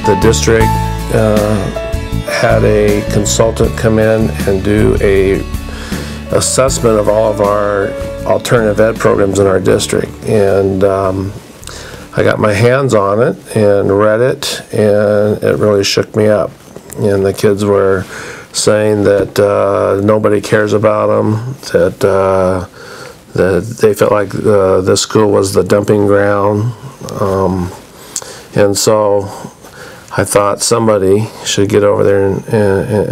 the district had a consultant come in and do a assessment of all of our alternative ed programs in our district, and I got my hands on it and read it, and it really shook me up. And the kids were saying that nobody cares about them, that they felt like this school was the dumping ground, and so I thought somebody should get over there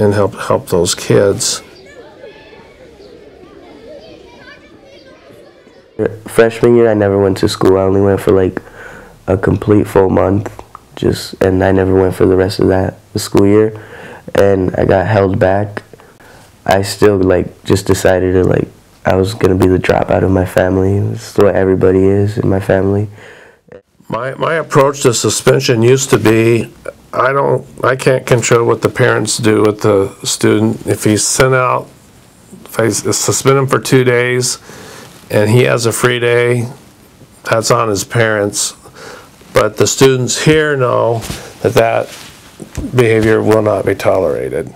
and help those kids. Freshman year, I never went to school. I only went for like a complete full month, and I never went for the rest of the school year, and I got held back. I still just decided to I was gonna be the dropout of my family. That's what everybody is in my family. My approach to suspension used to be, I can't control what the parents do with the student. If he's sent out, if I suspend him for 2 days and he has a free day, that's on his parents. But the students here know that behavior will not be tolerated.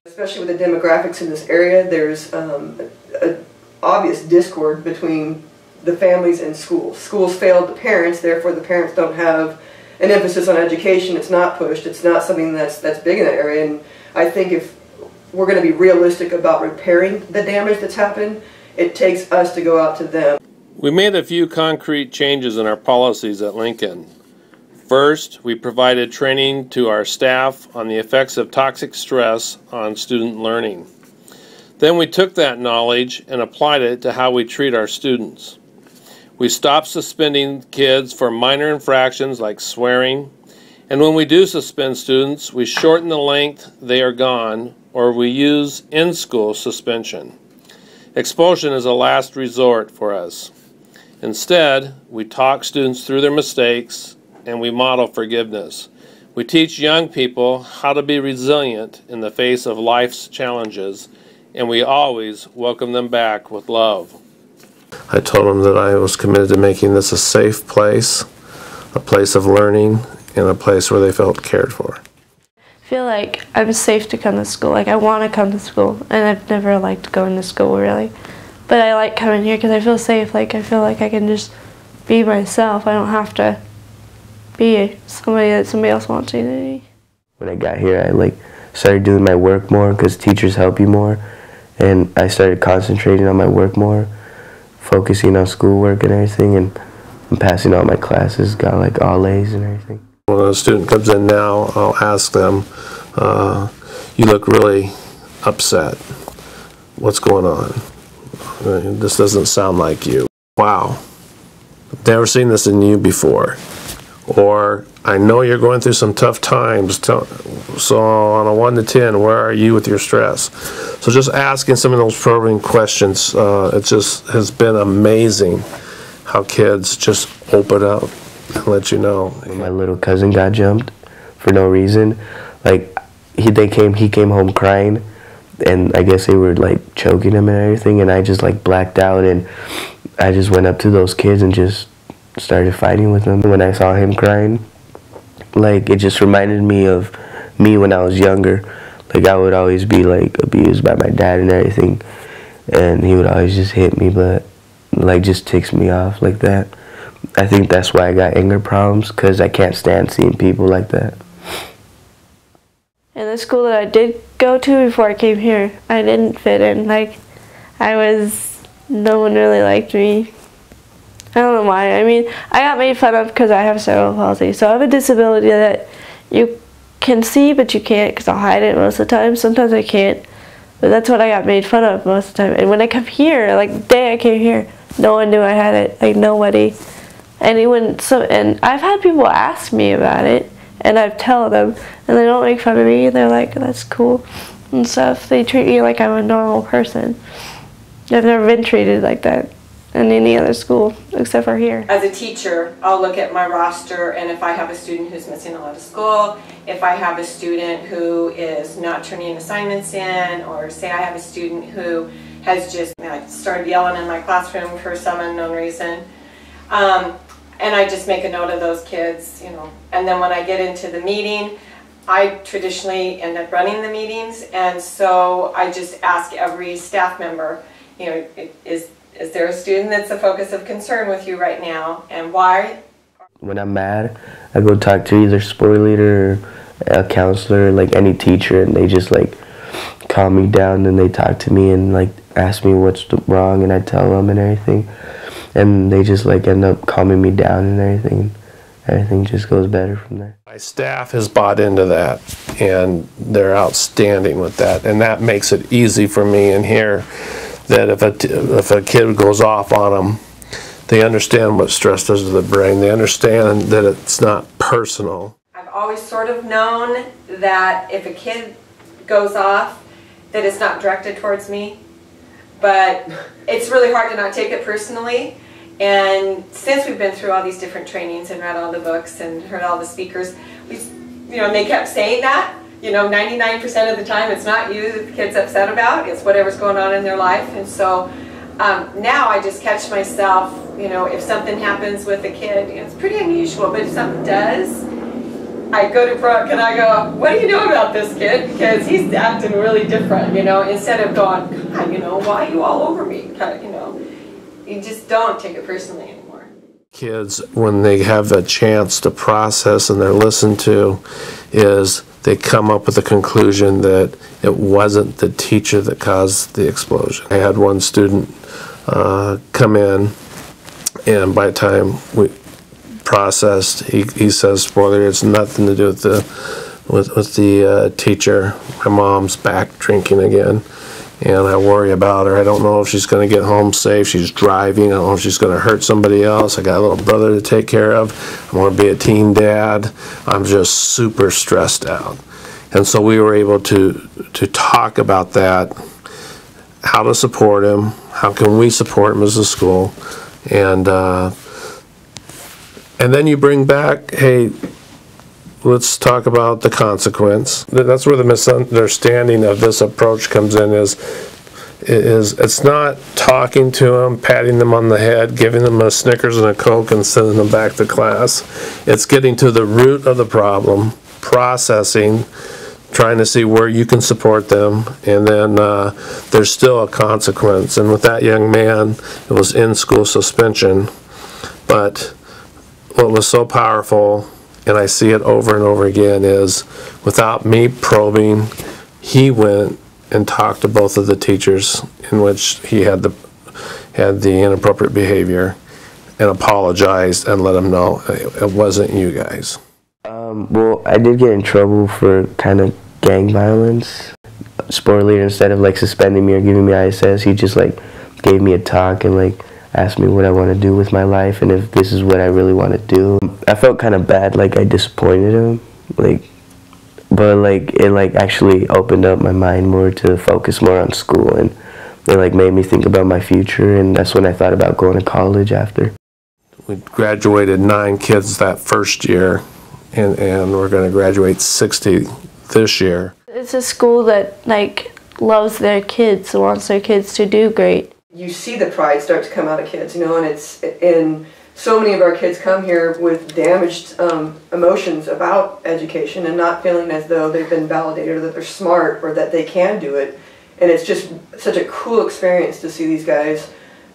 Especially with the demographics in this area, there's an obvious discord between the families and schools. Schools failed the parents, therefore the parents don't have an emphasis on education. It's not pushed. It's not something that's big in that area. And I think if we're going to be realistic about repairing the damage that's happened, it takes us to go out to them. We made a few concrete changes in our policies at Lincoln. First, we provided training to our staff on the effects of toxic stress on student learning. Then we took that knowledge and applied it to how we treat our students. We stopped suspending kids for minor infractions like swearing, and when we do suspend students, we shorten the length they are gone, or we use in-school suspension. Expulsion is a last resort for us. Instead, we talk students through their mistakes, and we model forgiveness. We teach young people how to be resilient in the face of life's challenges, and we always welcome them back with love. I told them that I was committed to making this a safe place, a place of learning, and a place where they felt cared for. I feel like I'm safe to come to school. I want to come to school, and I've never liked going to school really. But I like coming here because I feel safe. I feel like I can just be myself. I don't have to be somebody that somebody else wants me to be. When I got here, I started doing my work more because teachers help you more, and I started concentrating on my work more, focusing on schoolwork and everything, and I'm passing all my classes, got all A's and everything. When a student comes in now, I'll ask them, you look really upset. What's going on? This doesn't sound like you. Wow, I've never seen this in you before. Or, I know you're going through some tough times, so on a 1 to 10, where are you with your stress? So just asking some of those probing questions, it just has been amazing how kids just open up and let you know. My little cousin got jumped for no reason. He came home crying, and I guess they were choking him and everything, and I just blacked out, and I just went up to those kids and just started fighting with them. When I saw him crying, it just reminded me of me when I was younger. I would always be abused by my dad and everything, and he would always just hit me, but just ticks me off like that. I think that's why I got anger problems, because I can't stand seeing people like that. In the school that I did go to before I came here, I didn't fit in. No one really liked me. I don't know why. I got made fun of because I have cerebral palsy. So I have a disability that you can see, but you can't because I'll hide it most of the time. Sometimes I can't. But that's what I got made fun of most of the time. And when I come here, the day I came here, no one knew I had it. Nobody. And I've had people ask me about it, and I've told them, and they don't make fun of me. They're like, that's cool and stuff. They treat me like I'm a normal person. I've never been treated like that in any other school except for here. As a teacher, I'll look at my roster, and if I have a student who's missing a lot of school, if I have a student who is not turning assignments in, or say I have a student who has just started yelling in my classroom for some unknown reason, And I just make a note of those kids, you know. And then when I get into the meeting, I traditionally end up running the meetings, and so I just ask every staff member, you know, is there a student that's a focus of concern with you right now, and why? When I'm mad, I go talk to either Sporlede or a counselor, like any teacher, and they just like calm me down, and they talk to me and like ask me what's wrong, and I tell them and everything, and they just like end up calming me down and everything. Everything just goes better from there. My staff has bought into that, and they're outstanding with that, and that makes it easy for me in here that if a kid goes off on them, they understand what stress does to the brain. They understand that it's not personal. I've always sort of known that if a kid goes off, that it's not directed towards me, but it's really hard to not take it personally. And since we've been through all these different trainings and read all the books and heard all the speakers, you know, and they kept saying that, you know, 99% of the time it's not you that the kid's upset about, it's whatever's going on in their life. And so now I just catch myself, you know, if something happens with a kid, you know, it's pretty unusual, but if something does, I go to Brooke and I go, what do you know about this kid? Because he's acting really different, you know, instead of going, God, you know, why are you all over me? Kind of, you know. You just don't take it personally anymore. Kids, when they have a chance to process and they're listened to, is they come up with a conclusion that it wasn't the teacher that caused the explosion. I had one student come in, and by the time we processed, he says, "Spoiler, it's nothing to do with the teacher. My mom's back drinking again, and I worry about her. I don't know if she's going to get home safe. She's driving. I don't know if she's going to hurt somebody else. I got a little brother to take care of. I want to be a teen dad. I'm just super stressed out." And so we were able to talk about that, how to support him, how can we support him as a school, and then you bring back, hey, let's talk about the consequence. That's where the misunderstanding of this approach comes in, is it's not talking to them, patting them on the head, giving them a Snickers and a Coke and sending them back to class. It's getting to the root of the problem, processing, trying to see where you can support them, and then there's still a consequence. And with that young man, it was in-school suspension. But what was so powerful, and I see it over and over again, is without me probing, he went and talked to both of the teachers in which he had the inappropriate behavior, and apologized and let them know it wasn't you guys. Well, I did get in trouble for kind of gang violence. Sporlede, instead of like suspending me or giving me ISS, he just like gave me a talk and like asked me what I want to do with my life and if this is what I really want to do. I felt kind of bad, like I disappointed him, but it actually opened up my mind more to focus more on school, and it like made me think about my future, and that's when I thought about going to college after. We graduated 9 kids that first year, and we're going to graduate 60 this year. It's a school that like loves their kids, wants their kids to do great. You see the pride start to come out of kids, you know, and so many of our kids come here with damaged emotions about education and not feeling as though they've been validated or that they're smart or that they can do it. And it's just such a cool experience to see these guys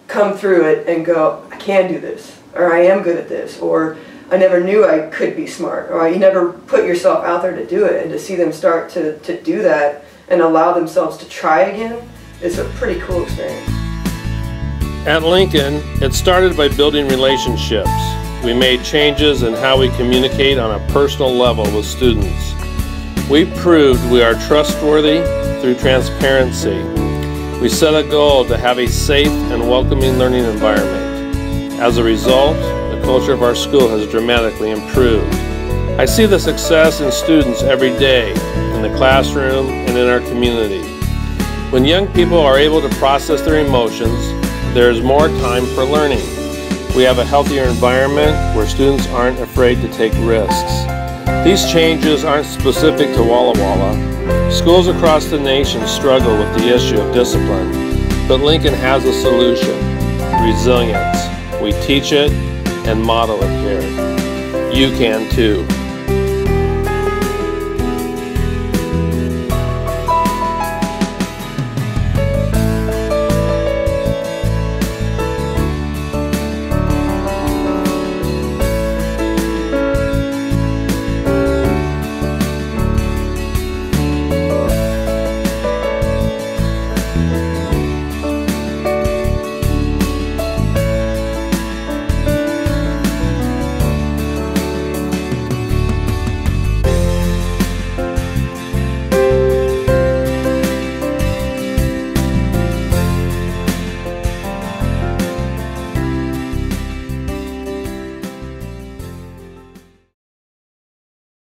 come through it and go, I can do this, or I am good at this, or I never knew I could be smart, or you never put yourself out there to do it. And to see them start to do that and allow themselves to try again is a pretty cool experience. At Lincoln, it started by building relationships. We made changes in how we communicate on a personal level with students. We proved we are trustworthy through transparency. We set a goal to have a safe and welcoming learning environment. As a result, the culture of our school has dramatically improved. I see the success in students every day, in the classroom and in our community. When young people are able to process their emotions, there is more time for learning. We have a healthier environment where students aren't afraid to take risks. These changes aren't specific to Walla Walla. Schools across the nation struggle with the issue of discipline, but Lincoln has a solution: resilience. We teach it, and model of care. You can too.